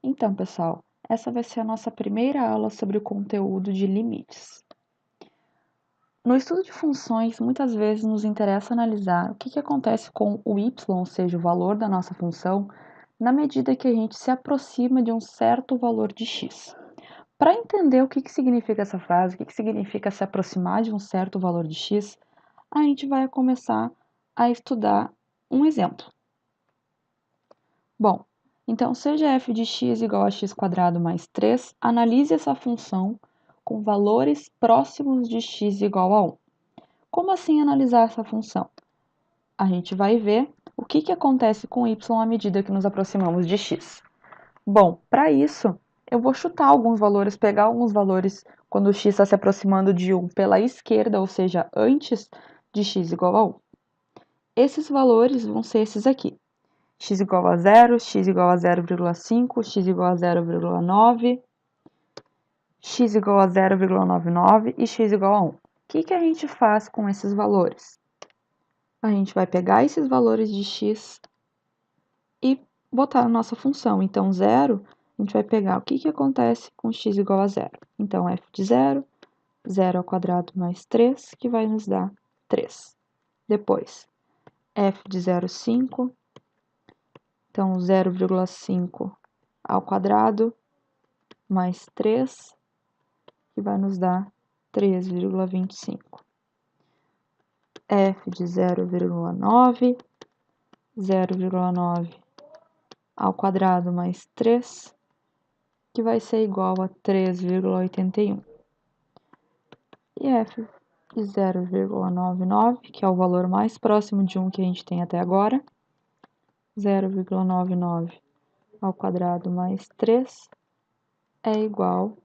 Então, pessoal, essa vai ser a nossa primeira aula sobre o conteúdo de limites. No estudo de funções, muitas vezes nos interessa analisar o que acontece com o y, ou seja, o valor da nossa função, na medida que a gente se aproxima de um certo valor de x. Para entender o que significa essa frase, o que significa se aproximar de um certo valor de x, a gente vai começar a estudar um exemplo. Bom, então, seja f de x igual a x² mais 3, analise essa função com valores próximos de x igual a 1. Como assim analisar essa função? A gente vai ver o que acontece com y à medida que nos aproximamos de x. Bom, para isso, eu vou chutar alguns valores, pegar alguns valores quando o x está se aproximando de 1 pela esquerda, ou seja, antes de x igual a 1. Esses valores vão ser esses aqui. X igual a 0, x igual a 0,5, x igual a 0,9, x igual a 0,99 e x igual a 1. O que a gente faz com esses valores? A gente vai pegar esses valores de x e botar na nossa função. Então, 0, a gente vai pegar o que acontece com x igual a 0. Então, f de 0, 0 ao quadrado mais 3, que vai nos dar 3. Depois, f de 0,5, então 0,5 ao quadrado mais 3, que vai nos dar 3,25. F de 0,9, 0,9 ao quadrado mais 3, que vai ser igual a 3,81. E f de 0,99, que é o valor mais próximo de 1 que a gente tem até agora, 0,99 ao quadrado mais 3 é igual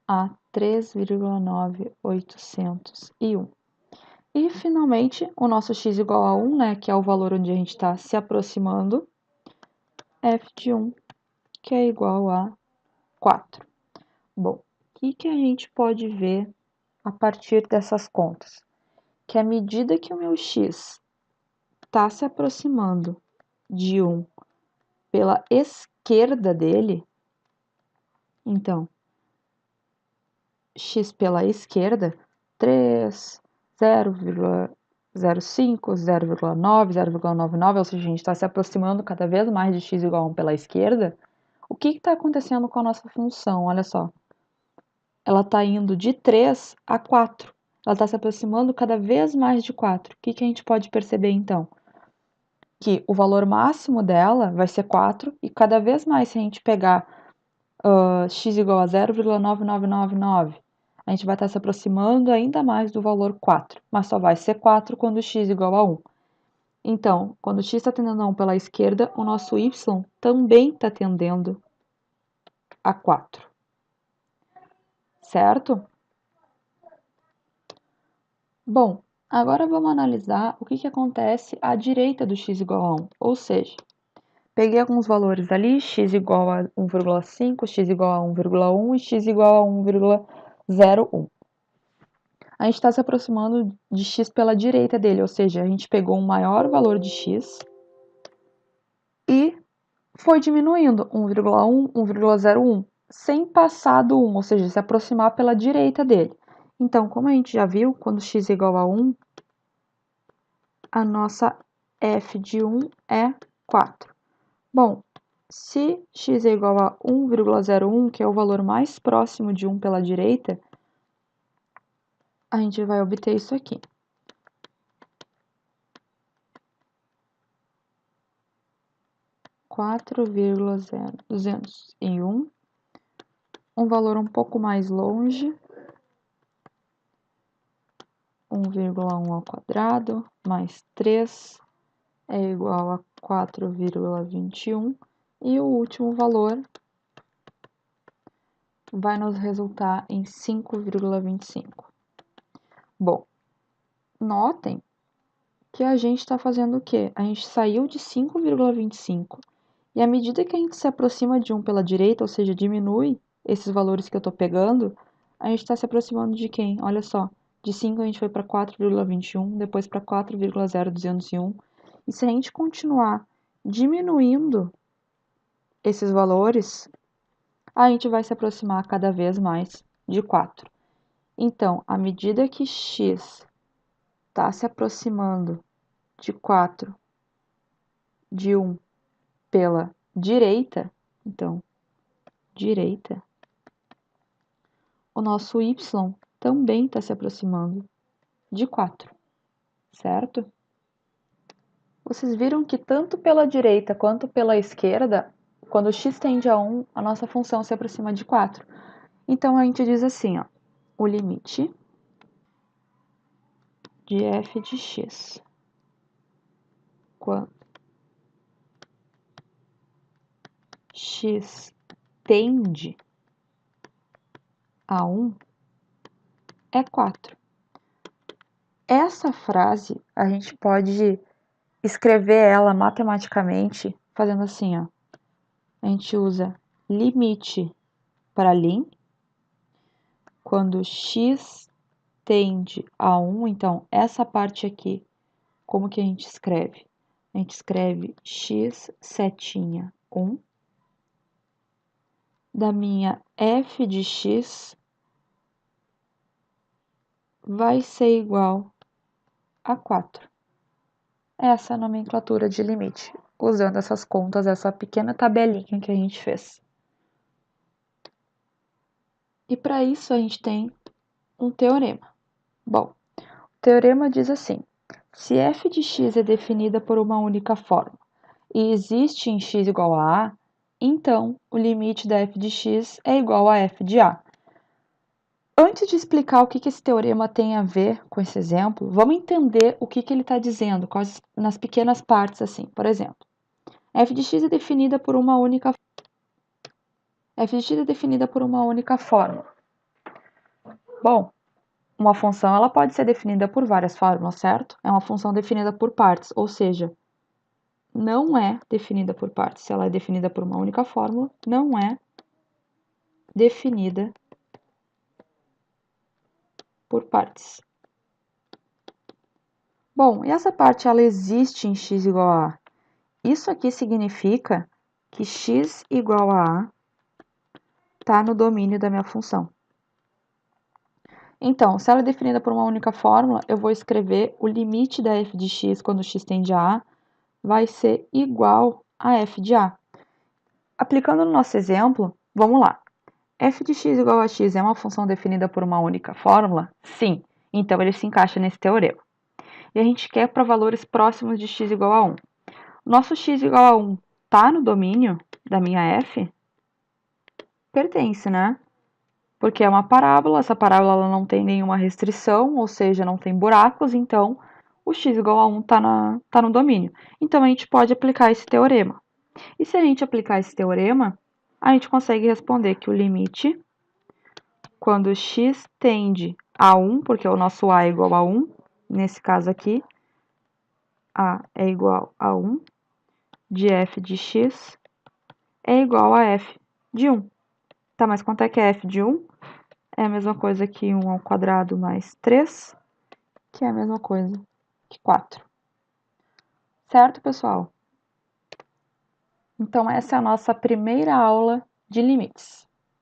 a 3,9801. E, finalmente, o nosso x igual a 1, né, que é o valor onde a gente está se aproximando, f de 1, que é igual a 4. Bom, o que a gente pode ver a partir dessas contas? Que à medida que o meu x está se aproximando de 1 pela esquerda dele, então, x pela esquerda, 3, 0,05, 0,9, 0,99, ou seja, a gente está se aproximando cada vez mais de x igual a 1 pela esquerda. O que está acontecendo com a nossa função? Olha só. Ela está indo de 3 a 4. Ela está se aproximando cada vez mais de 4. O que a gente pode perceber, então? Que o valor máximo dela vai ser 4, e cada vez mais, se a gente pegar x igual a 0,9999, a gente vai estar se aproximando ainda mais do valor 4, mas só vai ser 4 quando x igual a 1. Então, quando x está tendendo a 1 pela esquerda, o nosso y também está tendendo a 4. Certo? Bom, agora vamos analisar o que acontece à direita do x igual a 1. Ou seja, peguei alguns valores ali, x igual a 1,5, x igual a 1,1 e x igual a 1,01. A gente está se aproximando de x pela direita dele, ou seja, a gente pegou um maior valor de x e foi diminuindo 1,1, 1,01, sem passar do 1, ou seja, se aproximar pela direita dele. Então, como a gente já viu, quando x é igual a 1, a nossa f de 1 é 4. Bom, se x é igual a 1,01, que é o valor mais próximo de 1 pela direita, a gente vai obter isso aqui. 4,201, um valor um pouco mais longe, 1,1 ao quadrado, mais 3 é igual a 4,21, e o último valor vai nos resultar em 5,25. Bom, notem que a gente está fazendo o quê? A gente saiu de 5,25 e à medida que a gente se aproxima de 1 pela direita, ou seja, diminui esses valores que eu estou pegando, a gente está se aproximando de quem? Olha só, de 5 a gente foi para 4,21, depois para 4,0201 E se a gente continuar diminuindo esses valores, a gente vai se aproximar cada vez mais de 4. Então, à medida que x está se aproximando de 4, de 1 pela direita, então, direita, o nosso y também está se aproximando de 4, certo? Vocês viram que tanto pela direita quanto pela esquerda, quando x tende a 1, a nossa função se aproxima de 4. Então, a gente diz assim, ó, o limite de f de x quando x tende a 1 é 4. Essa frase, a gente pode escrever ela matematicamente fazendo assim, ó. A gente usa limite para lim, quando x tende a 1, então essa parte aqui, como que a gente escreve? A gente escreve x setinha 1, da minha f de x vai ser igual a 4. Essa é a nomenclatura de limite, usando essas contas, essa pequena tabelinha que a gente fez. E para isso a gente tem um teorema. Bom, o teorema diz assim: se f de x é definida por uma única fórmula e existe em x igual a, então o limite da f de x é igual a f de a. Antes de explicar o que esse teorema tem a ver com esse exemplo, vamos entender o que ele está dizendo nas pequenas partes assim. Por exemplo, f de x é definida por uma única fórmula. Bom, uma função ela pode ser definida por várias fórmulas, certo? É uma função definida por partes, ou seja, não é definida por partes. Se ela é definida por uma única fórmula, não é definida por partes. Bom, e essa parte ela existe em x igual a a. Isso aqui significa que x igual a a está no domínio da minha função. Então, se ela é definida por uma única fórmula, eu vou escrever o limite da f de x quando x tende a vai ser igual a f de a. Aplicando no nosso exemplo, vamos lá. F de x igual a x é uma função definida por uma única fórmula? Sim. Então, ele se encaixa nesse teorema. E a gente quer para valores próximos de x igual a 1. Nosso x igual a 1 está no domínio da minha f? Pertence, né? Porque é uma parábola, essa parábola ela não tem nenhuma restrição, ou seja, não tem buracos, então o x igual a 1 tá no domínio. Então, a gente pode aplicar esse teorema. E se a gente aplicar esse teorema, a gente consegue responder que o limite, quando x tende a 1, porque o nosso a é igual a 1, nesse caso aqui, a é igual a 1, de f de x é igual a f de 1. Tá, mas quanto é que é f de 1? É a mesma coisa que 1 ao quadrado mais 3, que é a mesma coisa que 4. Certo, pessoal? Então, essa é a nossa primeira aula de limites.